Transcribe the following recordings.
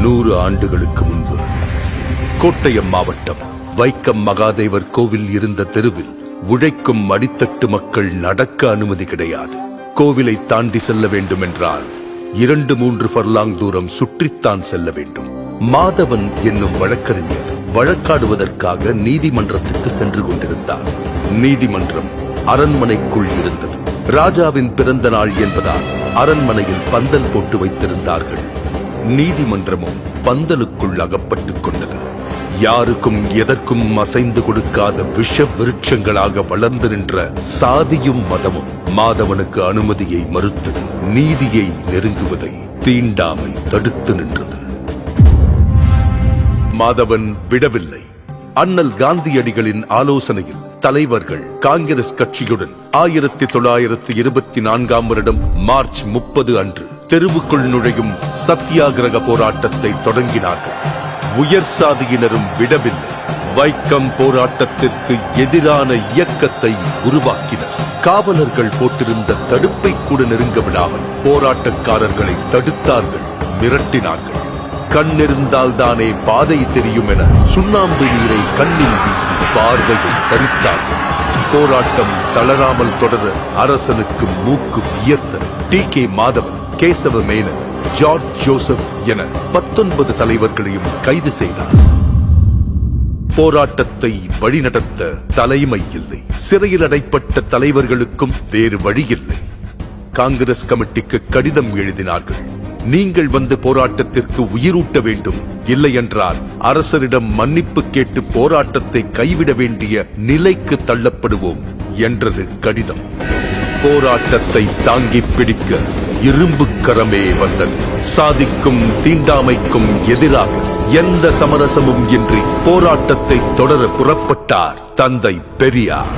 100 ஆண்டுகளுக்கு முன்பு கோட்டயம் மாவட்டம் வைக்கம் மகாதேவர் கோவில் இருந்த தெருவில் உழைக்கும் அடித்தட்டு மக்கள் நடக்க அனுமதி கிடையாது. கோவிலை தாண்டி செல்ல வேண்டும் என்றால் 2-3 ஃபர்லாங் தூரம் சுற்றித்தான் செல்ல வேண்டும். மாதவன் என்னும் வழக்கறிஞர் வழக்காடுவதற்காக நீதிமன்றத்திற்கு சென்று கொண்டிருந்தார். நீதிமன்றம் அரண்மனைக்குள் இருந்தது. ராஜாவின் பிறந்த நாள் என்பதால் அரண்மனையில் பந்தல் போட்டு வைத்திருந்தார்கள். நீதிமன்றமும் பந்தலுக்குள் அகப்பட்டுக் கொண்டது. யாருக்கும் எதற்கும் அசைந்து கொடுக்காத விஷ விருட்சங்களாக வளர்ந்து நின்ற சாதியும் மதமும் மாதவனுக்கு அனுமதியை மறுத்தது. நீதியை நெருங்குவதை தீண்டாமை தடுத்து நின்றது. மாதவன் விடவில்லை. அண்ணல் காந்தியடிகளின் ஆலோசனையில் தலைவர்கள் காங்கிரஸ் கட்சியுடன் 1924ஆம் வருடம் மார்ச் 30 அன்று தெருவுக்குள் நுழையும் சத்தியாகிரக போராட்டத்தை தொடங்கினார்கள். உயர் சாதியினரும் விடவில்லை. வைக்கம் போராட்டத்திற்கு எதிரான இயக்கத்தை உருவாக்கினர். காவலர்கள் போட்டிருந்த தடுப்பை கூட நெருங்க விடாமல் போராட்டக்காரர்களை தடுத்தார்கள், மிரட்டினார்கள். கண்ணிருந்தால் தானே பாதை தெரியும் என சுண்ணாம்பு நீரை கண்ணில் வீசி பார்வையை பறித்தார்கள். போராட்டம் தளராமல் தொடர அரசனுக்கு மூக்கு வியர்த்தது. டி.கே. மாதவன், கேசவ மேனன், ஜார்ஜ் ஜோசப் என 19 தலைவர்களையும் கைது செய்தார். போராட்டத்தை வழிநடத்த தலைமை இல்லை. சிறையில் அடைப்பட்ட தலைவர்களுக்கும் வேறு வழியில்லை. காங்கிரஸ் கமிட்டிக்கு கடிதம் எழுதினார்கள். நீங்கள் வந்து போராட்டத்திற்கு உயிரூட்ட வேண்டும், இல்லையென்றால் அரசரிடம் மன்னிப்பு கேட்டு போராட்டத்தை கைவிட வேண்டிய நிலைக்கு தள்ளப்படுவோம் என்றது கடிதம். போராட்டத்தை தாங்கி பிடிக்க இரும்பு கரமே வந்தது. சாதிக்கும் தீண்டாமைக்கும் எதிராக எந்த சமரசமும் இன்றி போராட்டத்தை தொடர புறப்பட்டார் தந்தை பெரியார்.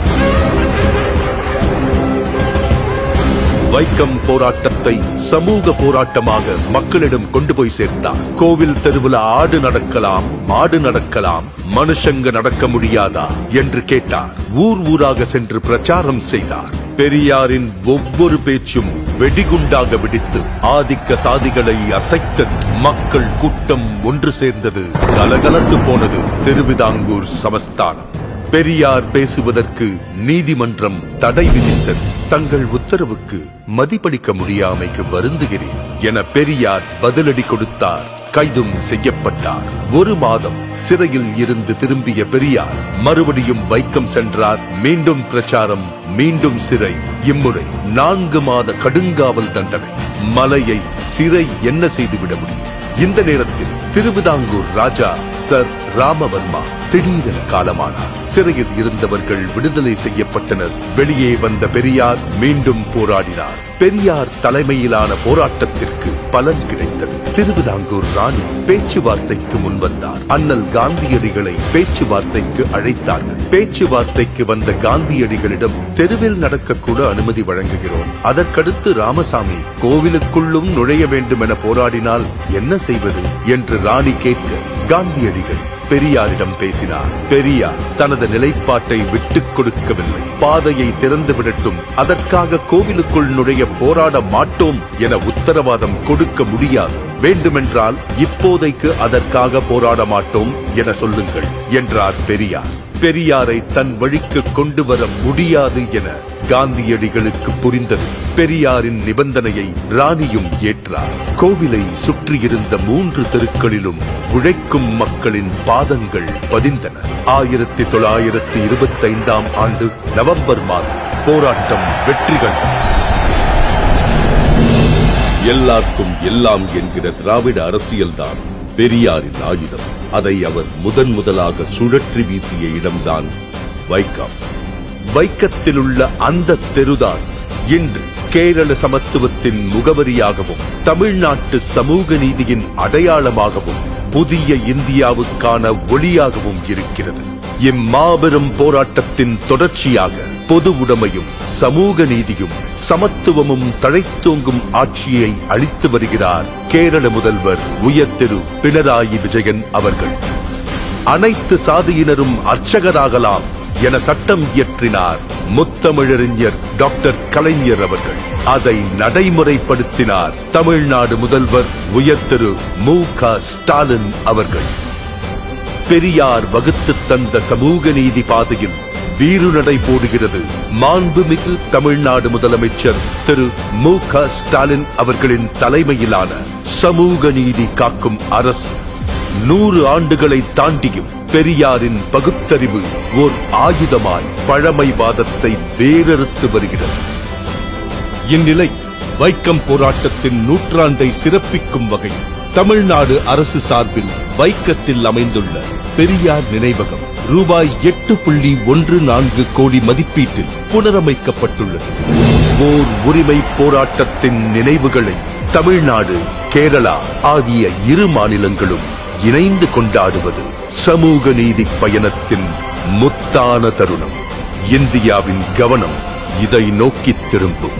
வைக்கம் போராட்டத்தை சமூக போராட்டமாக மக்களிடம் கொண்டு போய் சேர்ந்தார். கோவில் தெருவில் ஆடு நடக்கலாம், மாடு நடக்கலாம், மனுஷங்க நடக்க முடியாதா என்று கேட்டார். ஊர் ஊராக சென்று பிரச்சாரம் செய்தார். பெரியாரின் ஒவ்வொரு பேச்சும் வெடிகுண்டாக வெடித்து ஆதிக்க சாதிகளை அசைத்தது. மக்கள் கூட்டம் ஒன்று சேர்ந்தது. கலகலத்து போனது திருவிதாங்கூர் சமஸ்தானம். பெரியார் பேசுவதற்கு நீதிமன்றம் தடை விதித்தது. தங்கள் உத்தரவுக்கு மதிப்பளிக்க முடியாமைக்கு வருந்துகிறேன் என பெரியார் பதிலடி கொடுத்தார். கைதும் செய்யப்பட்டார். 1 மாதம் சிறையில் இருந்து திரும்பிய பெரியார் மறுபடியும் வைக்கம் சென்றார். மீண்டும் பிரச்சாரம், மீண்டும் சிறை. இம்முறை 4 மாத கடுங்காவல் தண்டனை. மலையை சிறை என்ன செய்துவிட முடியும்? இந்த நேரத்தில் திருவிதாங்கூர் ராஜா சர் ராமவர்மா திடீரென காலமானார். சிறையில் இருந்தவர்கள் விடுதலை செய்யப்பட்டனர். வெளியே வந்த பெரியார் மீண்டும் போராடினார். பெரியார் தலைமையிலான போராட்டத்திற்கு பலன் கிடைத்தது. திருவிதாங்கூர் ராணி பேச்சுவார்த்தைக்கு முன்வந்தார். அண்ணல் காந்தியடிகளை பேச்சுவார்த்தைக்கு அழைத்தார்கள். பேச்சுவார்த்தைக்கு வந்த காந்தியடிகளிடம் தெருவில் நடக்கக்கூட அனுமதி வழங்குகிறோம், அதற்கடுத்து ராமசாமி கோவிலுக்குள்ளும் நுழைய வேண்டும் என போராடினால் என்ன செய்வது என்று ராணி கேட்க காந்தியடிகள் பெரியாரிடம் பேசினார். பெரியார் தனது நிலைப்பாட்டை விட்டுக் கொடுக்கவில்லை. பாதையை திறந்து விடட்டும், அதற்காக கோவிலுக்குள் நுழைய போராட மாட்டோம் என உத்தரவாதம் கொடுக்க முடியாது. வேண்டுமென்றால் இப்போதைக்கு அதற்காக போராட மாட்டோம் என சொல்லுங்கள் என்றார் பெரியார். பெரியாரை தன் வழிக்கு கொண்டு வர முடியாது என காந்தியடிகளுக்கு புரிந்தது. பெரியாரின் நிபந்தனையை ராணியும் ஏற்றார். கோவிலை சுற்றியிருந்த 3 தெருக்களிலும் உழைக்கும் மக்களின் பாதங்கள் பதிந்தன. 1925ஆம் ஆண்டு நவம்பர் மாதம் போராட்டம் வெற்றி கண்டது. எல்லாருக்கும் எல்லாம் என்கிற திராவிட அரசியல்தான் பெரியாரின் ஆயுதம். அதை அவர் முதலாக சுழற்றி வீசிய இடம்தான் வைக்கம். வைக்கத்திலுள்ள அந்த தெருதான் இன்று கேரள சமத்துவத்தின் முகவரியாகவும் தமிழ்நாட்டு சமூக நீதியின் அடையாளமாகவும் புதிய இந்தியாவுக்கான ஒளியாகவும் இருக்கிறது. இம்மாபெரும் போராட்டத்தின் தொடர்ச்சியாக பொது உடைமையும் சமூக நீதியும் சமத்துவமும் தழைத்தோங்கும் ஆட்சியை அளித்து வருகிறார் கேரள முதல்வர் உயர் திரு பினராயி விஜயன் அவர்கள். அனைத்து சாதியினரும் அர்ச்சகராகலாம், என சட்டம் இயற்றினார் முத்தமிழறிஞர் டாக்டர் கலைஞர் அவர்கள். அதை நடைமுறைப்படுத்தினார் தமிழ்நாடு முதல்வர் உயர் திரு மு.க. ஸ்டாலின் அவர்கள். பெரியார் வகுத்து தந்த சமூக நீதி பாதையில் வீறுநடை போடுகிறது மாண்புமிகு தமிழ்நாடு முதலமைச்சர் திரு மு.க. ஸ்டாலின் அவர்களின் தலைமையிலான சமூக நீதி காக்கும் அரசு. 100 ஆண்டுகளை தாண்டியும் பெரியாரின் பகுத்தறிவு ஓர் ஆயுதமாய் பழமைவாதத்தை வேரறுத்து வருகிறது. இந்நிலை வைக்கம் போராட்டத்தின் நூற்றாண்டை சிறப்பிக்கும் வகையில் தமிழ்நாடு அரசு சார்பில் வைக்கத்தில் அமைந்துள்ள பெரியார் நினைவகம் ரூபாய் 8.14 கோடி மதிப்பீட்டில் புனரமைக்கப்பட்டுள்ளது. ஓர் உரிமை போராட்டத்தின் நினைவுகளை தமிழ்நாடு, கேரளா ஆகிய 2 மாநிலங்களும் இணைந்து கொண்டாடுவது சமூக நீதி பயணத்தின் முத்தான தருணம். இந்தியாவின் கவனம் இதை நோக்கி திரும்பும்.